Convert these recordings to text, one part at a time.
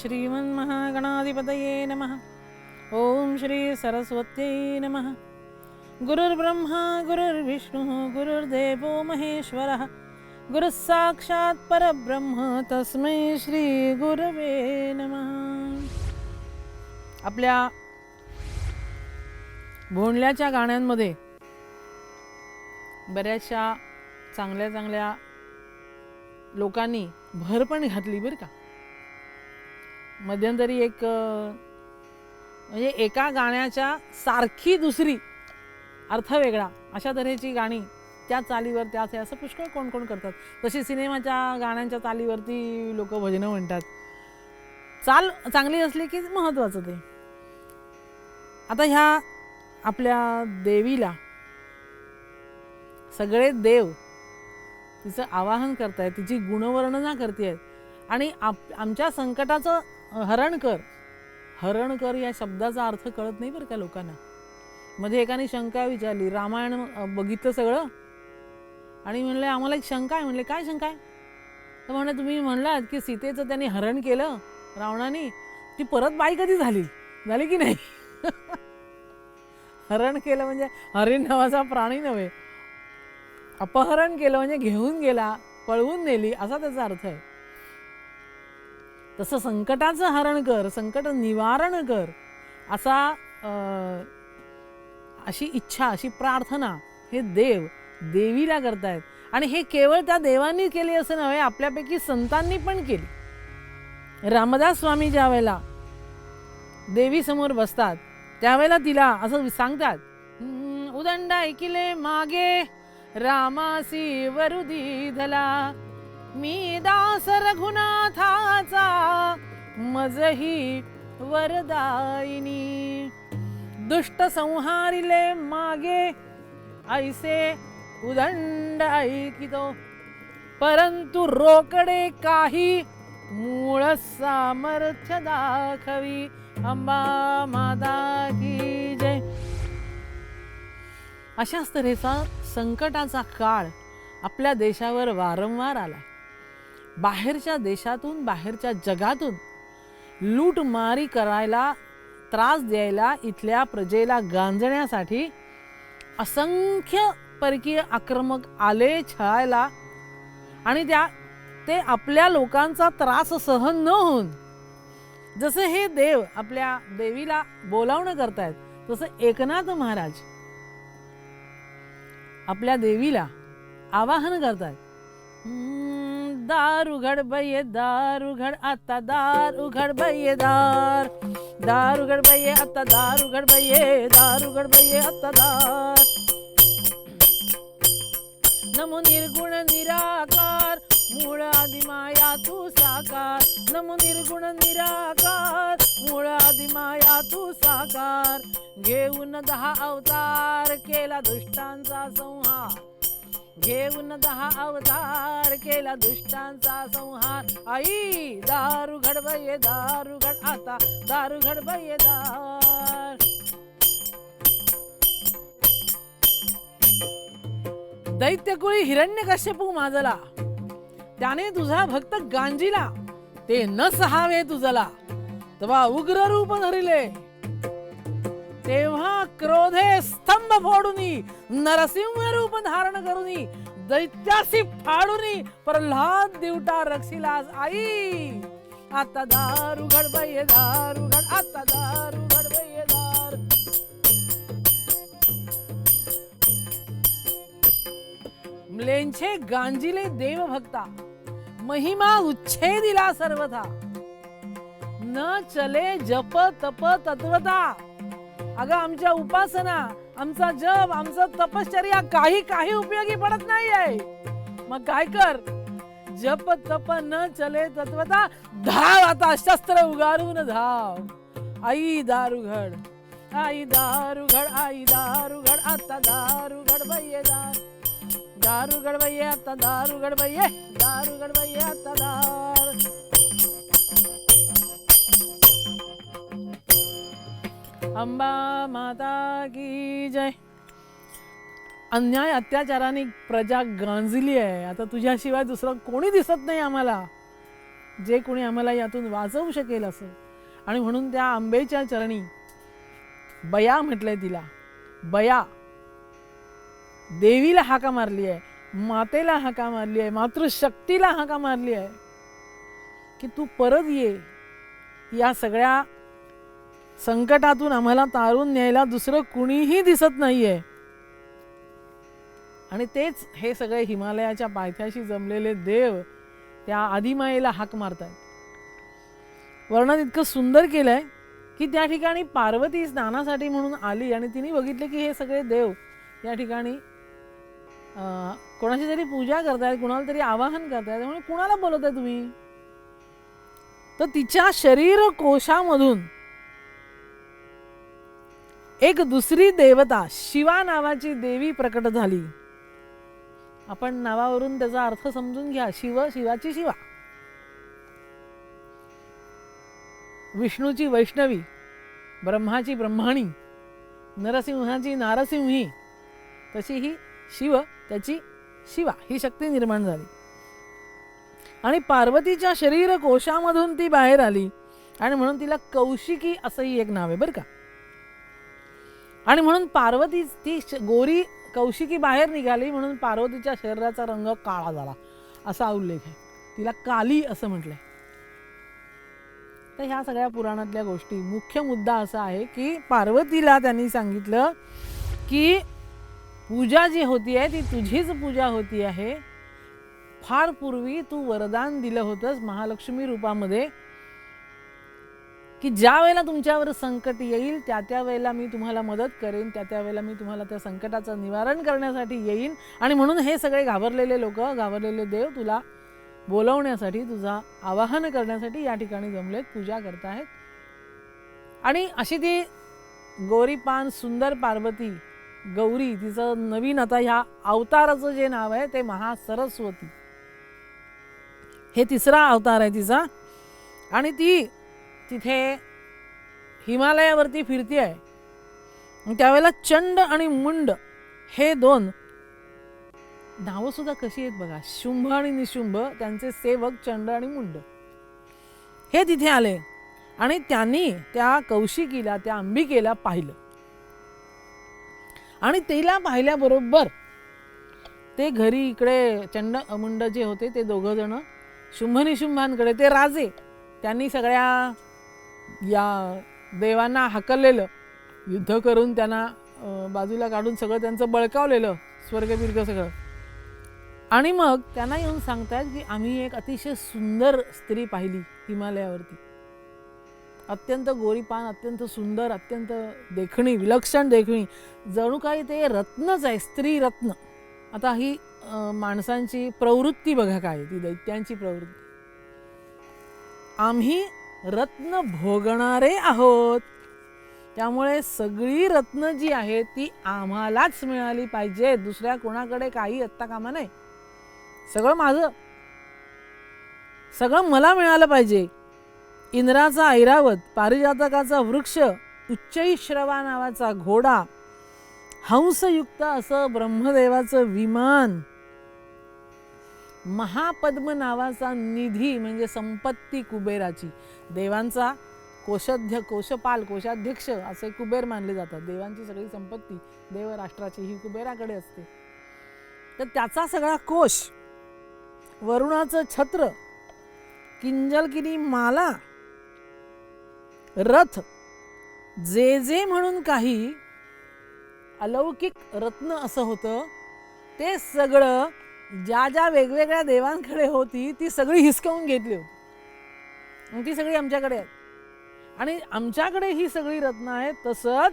श्रीमन्महागणाधिपतये नमः। ओम श्री सरस्वत्यै नमः। गुरुर्ब्रह्मा गुरुर्विष्णुः गुरुर्देवो महेश्वरः गुरुः साक्षात् परब्रह्म तस्मै श्री गुरवे नमः। आपल्या भोंडल्याच्या गाण्यांमध्ये बऱ्याचशा चांगल्या चांगल्या लोकांनी भर पण घातली बरं का। मध्यंतरी एक म्हणजे एका गाण्याच्या सारखी दुसरी अर्थ वेगळा अशा तऱ्हेची गाणी त्या चालीवर त्याचे असं पुष्कळ कोण कोण करतात। तशी सिनेमाच्या गाण्यांच्या चालीवरती लोक भजनं म्हणतात। चाल चांगली असली की महत्त्वाचं ते। आता ह्या आपल्या देवीला सगळे देव तिचं आवाहन करतायत, तिची गुणवर्णना करतायत आणि आमच्या संकटाचं हरण कर। हरण कर या शब्दाचा अर्थ कळत नाही बरं का लोकांना। मध्ये एकाने शंका विचारली, रामायण बघितलं सगळं आणि म्हणले आम्हाला एक शंका आहे। म्हणले काय शंका आहे? तर म्हणले तुम्ही म्हणलात की सीतेचं त्यांनी हरण केलं रावणाने, ती परत बाई कधी झाली की नाही? हरण केलं म्हणजे हरिण नावाचा प्राणी नव्हे, अपहरण केलं म्हणजे घेऊन गेला, पळवून नेली असा त्याचा अर्थ आहे। तसं संकटाचं हरण कर, संकट निवारण कर असा अशी इच्छा, अशी प्रार्थना हे देव देवीला करतायत। आणि हे केवळ त्या देवांनी केली असं नव्हे, आपल्यापैकी संतांनी पण केली। रामदास स्वामी ज्या वेळेला देवी समोर बसतात त्यावेळेला तिला असं सांगतात, उदंड ऐकिले मागे रामासी वरुदी धला, मी दास रघुनाथाचा मजही वरदायिनी। दुष्ट संहारिले मागे ऐसे उदंड ऐकितो, परंतु रोकडे काही मूळ सामर्थ्य दाखवी। अंबा माता की जय। अशाच तऱ्हेचा संकटाचा काळ आपल्या देशावर वारंवार आला। बाहेरच्या देशातून, बाहेरच्या जगातून लूटमारी करायला, त्रास द्यायला, इथल्या प्रजेला गांजण्यासाठी असंख्य परकीय आक्रमक आले छळायला आणि ते आपल्या लोकांचा त्रास सहन न होऊन जसे हे देव आपल्या देवीला बोलावणं करतायत, तसं एकनाथ महाराज आपल्या देवीला आवाहन करतायत। दार उघड बये दार उघड आता दार उघड बये दार, दार उघड बये आता दार उघड बये दार उघड बये आता दार। नमो निर्गुण निराकार मूळ आदिमाया तू साकार, नमो निर्गुण निराकार मूळ आदिमाया तू साकार। घेऊन 10 अवतार केला दुष्टांचा संहार, घेऊन 10 अवतार केला दुष्टांचा संहार। आई दार उघड बये दार उघड आता दार उघड बये दार। दैत्यकुळी हिरण्यकश्यपू माजला, त्याने तुझा भक्त गांजीला, ते न सहावे तुझला तेव्हा उग्र रूप धरिले। तेव्हा क्रोधे स्तंभ फोडूनी नरसिंह रूप धारण करूनी दैत्यासी फाडूनी प्रल्हाद दिवटा रक्षिलास। आई आता दार उघड बये दार उघड आता दार उघड बये दार। म्लेंछे गांजिले देव भक्ता, महिमा उच्छेदिला सर्वथा। न चले जप तप तत्वता, अगं आमच्या उपासना, आमचा जप, आमचा तपश्चर्या काही उपयोगी पडत नाहीये। मग काय कर? जप तप न चले तत्वता, धाव आता शस्त्र उगारून धाव। आई दार उघड, आई दार उघड, आई दार उघड आता दार उघड बये दार, दार उघड बये आता दार उघड बये दार उघड बये आता दार। अंबा माता की जय। अन्याय अत्याचाराने प्रजा गांजली आहे। आता तुझ्याशिवाय दुसरं कोणी दिसत नाही आम्हाला। जे कोणी आम्हाला यातून वाचवू शकेल असं. आणि म्हणून त्या आंबेच्या चरणी बया म्हटलंय तिला. बया देवीला हाका मारली आहे, मातेला हाका मारली आहे, मातृशक्तीला हाका मारली आहे की तू परत ये. या सगळ्या संकटातून आम्हाला तारून न्यायला दुसरं कुणीही दिसत नाहीये. आणि तेच हे सगळे हिमालयाच्या पायथ्याशी जमलेले देव त्या आदिमायेला हाक मारतायत. वर्णन इतकं सुंदर केलंय की त्या ठिकाणी पार्वती स्नानासाठी म्हणून आली आणि तिने बघितले की हे सगळे देव या ठिकाणी कोणाची तरी पूजा करतायत, कुणाला तरी आवाहन करतायत. म्हणून कुणाला बोलवताय तुम्ही? तर तिच्या शरीर कोशामधून एक दुसरी देवता शिवा नावाची देवी प्रकट झाली. आपण नावावरून त्याचा अर्थ समजून घ्या. शिव, शिवाची शिवा, विष्णूची वैष्णवी, ब्रह्माची ब्रह्माणी, नरसिंहाची नारसिंही, तशी ही शिव त्याची शिवा ही शक्ती निर्माण झाली. आणि पार्वतीच्या शरीर कोशामधून ती बाहेर आली आणि म्हणून तिला कौशिकी असंही एक नाव आहे बरं का. आणि म्हणून पार्वती ती गोरी कौशिकी बाहेर निघाली म्हणून पार्वतीच्या शरीराचा रंग काळा झाला असा उल्लेख आहे. तिला काली असं म्हटलंय. तर ह्या सगळ्या पुराणातल्या गोष्टी, मुख्य मुद्दा असा आहे की पार्वतीला त्यांनी सांगितलं की पूजा जी होती आहे ती तुझीच पूजा होती आहे. फार पूर्वी तू वरदान दिलं होतंस महालक्ष्मी रूपामध्ये की ज्या वेळेला तुमच्यावर संकट येईल त्या त्या वेळेला मी तुम्हाला मदत करेन, त्या त्या वेळेला मी तुम्हाला त्या संकटाचं निवारण करण्यासाठी येईन. आणि म्हणून हे सगळे घाबरलेले लोक, घाबरलेले देव तुला बोलवण्यासाठी, तुझा आवाहन करण्यासाठी या ठिकाणी जमलेत, पूजा करतायत. आणि अशी ती गोरीपान सुंदर पार्वती गौरी, तिचं नवीन आता ह्या अवताराचं जे नाव आहे ते महासरस्वती, हे तिसरा अवतार आहे तिचा. आणि ती तिथे हिमालयावरती फिरती आहे. त्यावेळेला चंड आणि मुंड हे दोन नावं सुद्धा कशी आहेत बघा. शुंभ आणि निशुंभ त्यांचे सेवक चंड आणि मुंड हे तिथे आले आणि त्यांनी त्या कौशिकीला, त्या अंबिकेला पाहिलं. आणि तिला पाहिल्याबरोबर ते घरी इकडे चंड मुंड जे होते ते दोघं जण शुंभ निशुंभांकडे, ते राजे, त्यांनी सगळ्या या देवांना हाकललेलं, युद्ध करून त्यांना बाजूला काढून सगळं त्यांचं बळकावलेलं, स्वर्गबिर्ग सगळं. आणि मग त्यांना येऊन सांगतायत की आम्ही एक अतिशय सुंदर स्त्री पाहिली हिमालयावरती, अत्यंत गोरीपान, अत्यंत सुंदर, अत्यंत देखणी, विलक्षण देखणी, जणू काही ते रत्नच आहे, स्त्री रत्न. आता ही माणसांची प्रवृत्ती बघा काय, ती दैत्यांची प्रवृत्ती. आम्ही रत्न भोगणारे आहोत, त्यामुळे सगळी रत्न जी आहेत ती आम्हालाच मिळाली पाहिजे, दुसऱ्या कोणाकडे काही आत्ता कामा नाही. सगळं माझं, सगळं मला मिळालं पाहिजे. इंद्राचा ऐरावत, पारिजातकाचा वृक्ष, उच्चैश्रवा नावाचा घोडा, हंसयुक्त असं ब्रह्मदेवाचं विमान, महापद्म नावाचा निधी म्हणजे संपत्ती कुबेराची, देवांचा कोशपाल, कोशाध्यक्ष असे कुबेर मानले जातात. देवांची सगळी संपत्ती, देवराष्ट्राची ही कुबेराकडे असते. तर त्याचा सगळा कोश, वरुणाचं छत्र, किंजलकिनी माला, रथ, जे जे म्हणून काही अलौकिक रत्न असं होतं, ते सगळं ज्या ज्या वेगवेगळ्या देवांकडे होती ती सगळी हिसकावून घेतली होती. मग ती सगळी आमच्याकडे आहेत आणि आमच्याकडे ही सगळी रत्न आहेत. तसंच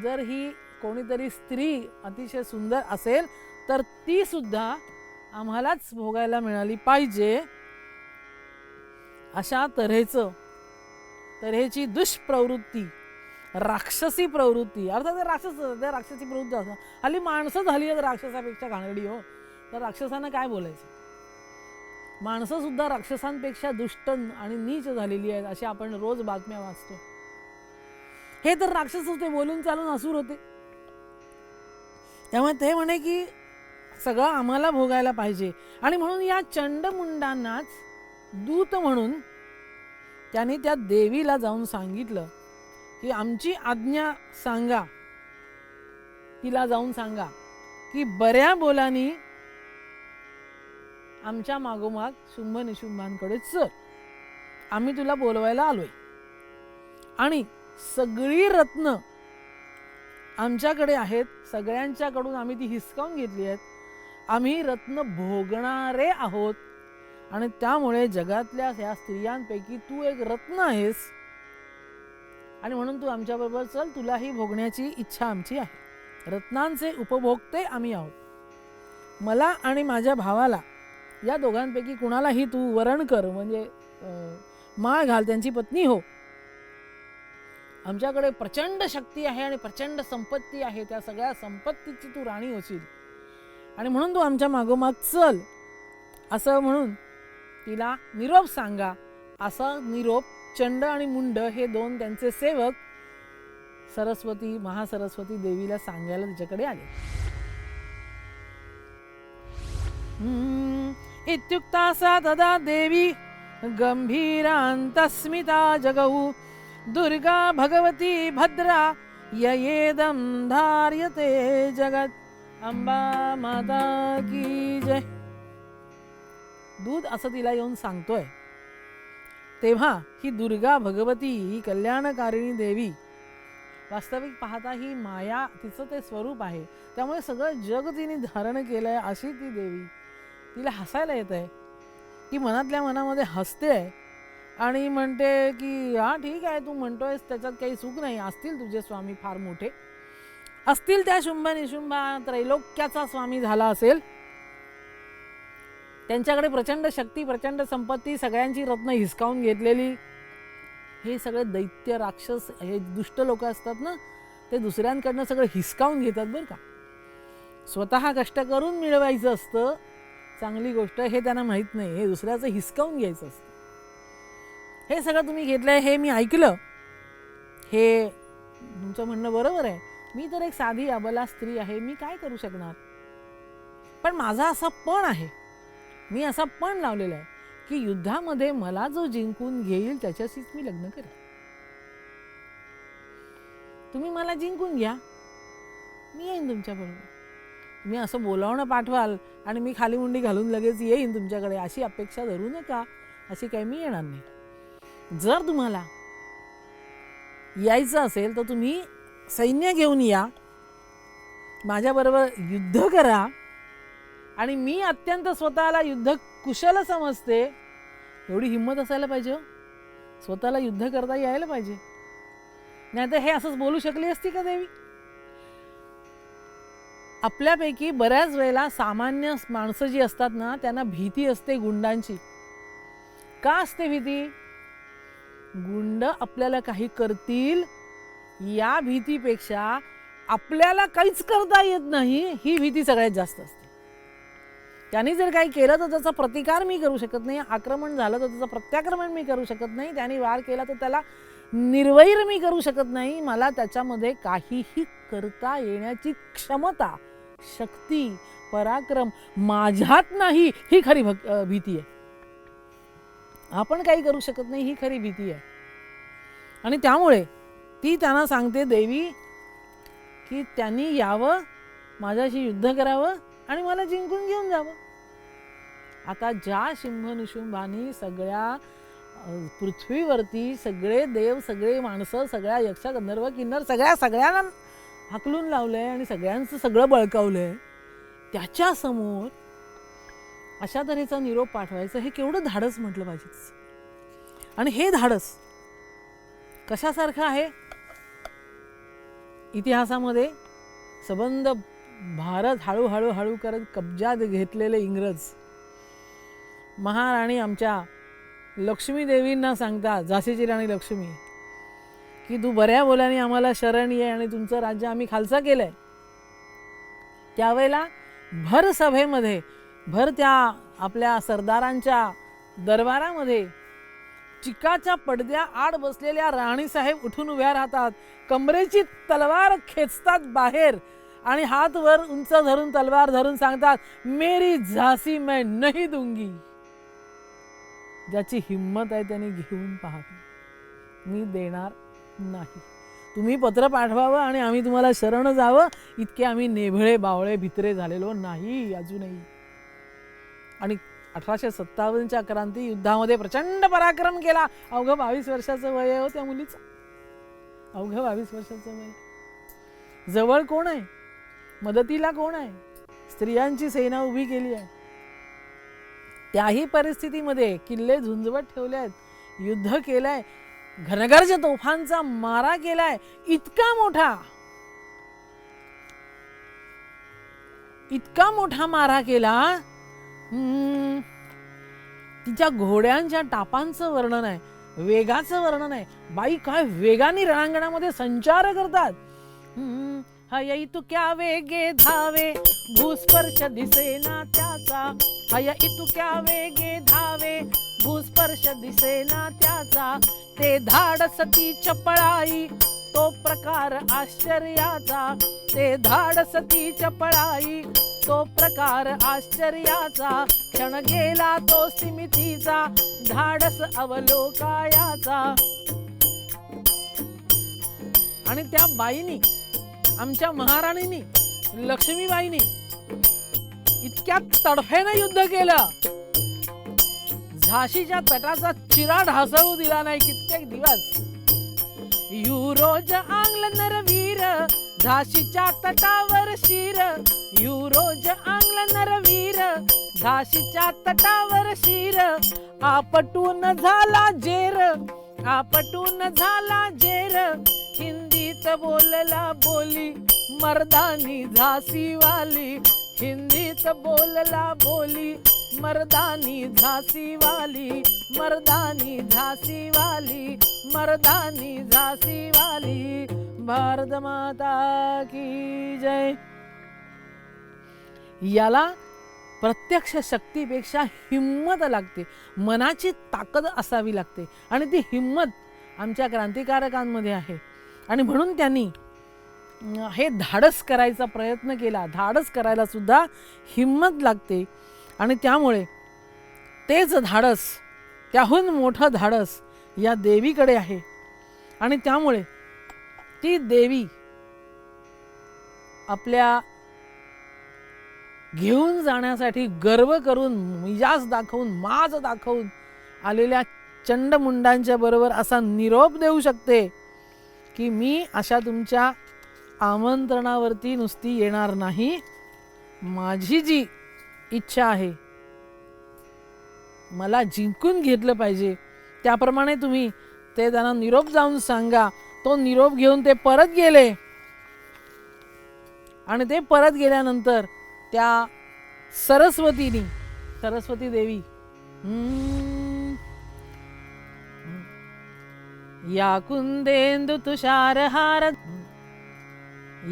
जर ही कोणीतरी स्त्री अतिशय सुंदर असेल तर ती सुद्धा आम्हालाच भोगायला मिळाली पाहिजे, अशा तऱ्हेची दुष्प्रवृत्ती, राक्षसी प्रवृत्ती, अर्थात राक्षसी प्रवृत्ती असं. हल्ली माणसं झाली आहेत राक्षसापेक्षा घाणेरडी हो. तर राक्षसांना काय बोलायचं, माणसं सुद्धा राक्षसांपेक्षा दुष्ट आणि नीच झालेली आहेत अशी आपण रोज बातम्या वाचतो. हे तर राक्षस होते, बोलून चालून असुर होते. त्यामुळे ते म्हणे की सगळं आम्हाला भोगायला पाहिजे. आणि म्हणून या चंडमुंडांनाच दूत म्हणून त्याने त्या देवीला जाऊन सांगितलं की आमची आज्ञा सांगा, तिला जाऊन सांगा की बऱ्या बोलानी आमच्या मागोमाग शुंभ निशुंभांकडे चल, आम्ही तुला बोलवायला आलोय आणि सगळी रत्न आमच्याकडे आहेत, सगळ्यांच्याकडून आम्ही ती हिसकावून घेतली आहेत, आम्ही रत्न भोगणारे आहोत आणि त्यामुळे जगातल्या ह्या स्त्रियांपैकी तू एक रत्न आहेस आणि म्हणून तू आमच्याबरोबर चल, तुलाही भोगण्याची इच्छा आमची आहे, रत्नांचे उपभोक्ते आम्ही आहोत, मला आणि माझ्या भावाला या दोघांपैकी कुणालाही तू वरण कर, म्हणजे माळ घाल, त्यांची पत्नी हो, आमच्याकडे प्रचंड शक्ती आहे आणि प्रचंड संपत्ती आहे, त्या सगळ्या संपत्तीची तू राणी होशील आणि म्हणून तू आमच्या मागोमाग चल, असं म्हणून तिला निरोप सांगा. असा निरोप चंड आणि मुंड हे दोन त्यांचे सेवक सरस्वती महासरस्वती देवीला सांगायला तिच्याकडे आले. इत्युक्ता सा तदा देवी गंभीरान्तस्मिता जगौ दुर्गा भगवती भद्रा ययेदं धार्यते जगत. अंबा माता की जय. दूध असं तिला येऊन सांगतोय तेव्हा ही दुर्गा भगवती, ही कल्याणकारिणी देवी, वास्तविक पाहता ही माया तिचं ते स्वरूप आहे, त्यामुळे सगळं जग तिने धारण केलंय अशी ती देवी. तिला हसायला येत आहे, ती मनातल्या मनामध्ये हसते आहे आणि म्हणते की हा ठीक आहे, तू म्हणतोयस त्याच्यात काही चूक नाही, असतील तुझे स्वामी फार मोठे, असतील त्या शुंभ निशुंभा त्रैलोक्याचा स्वामी झाला असेल, त्यांच्याकडे प्रचंड शक्ती प्रचंड संपत्ती, सगळ्यांची रत्न हिसकावून घेतलेली, हे सगळे दैत्य राक्षस हे दुष्ट लोक असतात ना, ते दुसऱ्यांकडनं सगळं हिसकावून घेतात बरं का. स्वतः कष्ट करून मिळवायचं असतं चांगली गोष्ट, हे त्यांना माहीत नाही, हे दुसऱ्याचं हिसकावून घ्यायचं असतं. हे सगळं तुम्ही घेतलंय हे मी ऐकलं, हे तुमचं म्हणणं बरोबर आहे, मी तर एक साधी अबला स्त्री आहे, मी काय करू शकणार, पण माझा असा पण आहे, मी असा पण लावलेला आहे की युद्धामध्ये मला जो जिंकून घेईल त्याच्याशीच मी लग्न करेन. तुम्ही मला जिंकून घ्या, मी येईन तुमच्याबरोबर. मी असं बोलावणं पाठवाल आणि मी खाली मुंडी घालून लगेच येईन तुमच्याकडे अशी अपेक्षा धरू नका, अशी काही मी येणार नाही. जर तुम्हाला यायचं असेल तर तुम्ही सैन्य घेऊन या, माझ्याबरोबर युद्ध करा आणि मी अत्यंत स्वतःला युद्ध कुशल समजते, एवढी हिंमत असायला पाहिजे, स्वतःला युद्ध करता यायला पाहिजे, नाहीतर हे असंच बोलू शकली असती का देवी. आपल्यापैकी बऱ्याच वेळेला सामान्य माणसं जी असतात ना, त्यांना भीती असते गुंडांची. का असते भीती? गुंड आपल्याला काही करतील या भीतीपेक्षा आपल्याला काहीच करता येत नाही ही भीती सगळ्यात जास्त असते. त्यांनी जर काही केलं तर त्याचा प्रतिकार मी करू शकत नाही, आक्रमण झालं तर त्याचं प्रत्याक्रमण मी करू शकत नाही, त्यांनी वार केला तर त्याला निर्वैर मी करू शकत नाही, मला त्याच्यामध्ये काहीही करता येण्याची क्षमता, शक्ती, पराक्रम माझ्यात नाही, ही खरी भीती आहे. आपण काही करू शकत नाही ही खरी भीती आहे. आणि त्यामुळे ती त्यांना सांगते देवी की त्यांनी यावं, माझ्याशी युद्ध करावं आणि मला जिंकून घेऊन जावं. आता ज्या शुंभ निशुंभानी सगळ्या पृथ्वीवरती सगळे देव, सगळे माणसं, सगळ्या यक्ष गंधर्व किन्नर सगळ्यांना हाकलून लावलंय आणि सगळ्यांचं सगळं बळकावलंय, त्याच्या समोर अशा तऱ्हेचा निरोप पाठवायचं हे केवढं धाडस म्हटलं पाहिजे. आणि हे धाडस कशासारखं आहे? इतिहासामध्ये सबंध भारत हळूहळू करत कब्जात घेतलेले इंग्रज महाराणी आमच्या लक्ष्मी देवींना सांगतात, झाशीची राणी लक्ष्मी, की तू बऱ्या बोलाने आम्हाला शरण ये आणि तुमचं राज्य आम्ही खालसा केलंय. त्यावेळेला भर सभेमध्ये, भर त्या आपल्या सरदारांच्या दरबारामध्ये चिकाच्या पडद्या आड बसलेल्या राणीसाहेब उठून उभ्या राहतात, कमरेची तलवार खेचतात बाहेर आणि हात वर उंच धरून तलवार धरून सांगतात, मेरी झांसी मैं नहीं दूंगी. ज्याची हिंमत आहे त्यांनी घेऊन पाहावी. मी देणार नाही. तुम्ही पत्र पाठवावं आणि आम्ही तुम्हाला शरण जावं इतके आम्ही नेभळे बावळे भित्रे झालेलो नाही अजूनही. आणि 1857च्या क्रांती युद्धामध्ये प्रचंड पराक्रम केला. अवघं 22 वर्षाचं वय आहे त्या मुलीचं. अवघं 22 वर्षाचं वय. जवळ कोण आहे, मदतीला कोण आहे? स्त्रियांची सेना उभी केली आहे. त्याही परिस्थितीमध्ये किल्ले झुंजवत ठेवले आहेत, युद्ध केलंय, घनगर्ज तोफांचा मारा केलाय. इतका मोठा मारा केला. तिच्या घोड्यांच्या टापांचं वर्णन आहे, वेगाचं वर्णन आहे. बाई काय वेगाने रणांगणामध्ये संचार करतात. हय तू क्या वेगे धावे, भूस्पर्श दिसेना त्याचा. हय तू क्या वेगे धावे, भूस्पर्श दिसेना त्याचा. ते धाडस ती चपळाई, तो प्रकार आश्चर्याचा. ते धाडस ती चपळाई, तो प्रकार आश्चर्याचा. क्षण गेला तो स्थिमितीचा, धाडस अवलोकायाचा. आणि त्या बाईनी, आमच्या महाराणींनी, लक्ष्मीबाईंनी इतक्या तडफेने युद्ध केलं, झाशीच्या तटाचा चिरा ढासळू दिला नाही कित्येक दिवस. युरोज आंग्ल नरवीर, झाशीच्या तटावर शिर. युरोज आंग्ल नरवीर, झाशीच्या तटावर शिर. आपटून झाला जेर, आपटून झाला जेर. हिंदीत बोलला बोली, मर्दानी झाशीवाली. हिंदीत बोलला बोली, मर्दानी झाशीवाली. मर्दानी झाशीवाली, मर्दानी झाशीवाली. भारत माता की जय. याला प्रत्यक्ष शक्तीपेक्षा हिम्मत लागते, मनाची ताकद असावी लागते. आणि ती हिम्मत आमच्या क्रांतिकारकांमध्ये आहे. आणि म्हणून त्यांनी हे धाडस करायचा प्रयत्न केला. धाडस करायला सुद्धा हिम्मत लागते. आणि त्यामुळे तेच धाडस, त्याहून मोठं धाडस या देवीकडे आहे. आणि त्यामुळे ती देवी आपल्या घेऊन जाण्यासाठी गर्व करून, मिजाज दाखवून, माज दाखवून आलेल्या चंडमुंडांच्या बरोबर असा निरोप देऊ शकते की मी अशा तुमच्या आमंत्रणावरती नुसती येणार नाही. माझी जी इच्छा आहे, मला जिंकून घेतलं पाहिजे, त्याप्रमाणे तुम्ही ते त्यांना निरोप जाऊन सांगा. तो निरोप घेऊन ते परत गेले. आणि ते परत गेल्यानंतर त्या सरस्वती देवी या कुंदेंदु तुषारहार,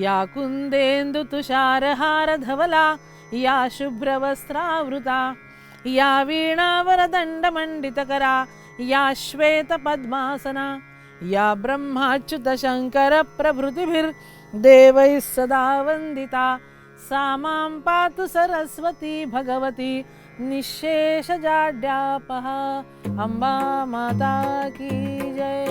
या कुंदेंदु तुषारहार धवला. या शुभ्रवस्त्रावृता, या वीणावर दंडमंडितकरा. या श्वेत पद्मासना, या ब्रह्माच्युत शंकर प्रभृतिभिर्देवैः सदा वंदिता. सा मां पातु सरस्वती भगवती निःशेषजाड्यापहा. अंबा माता की जय.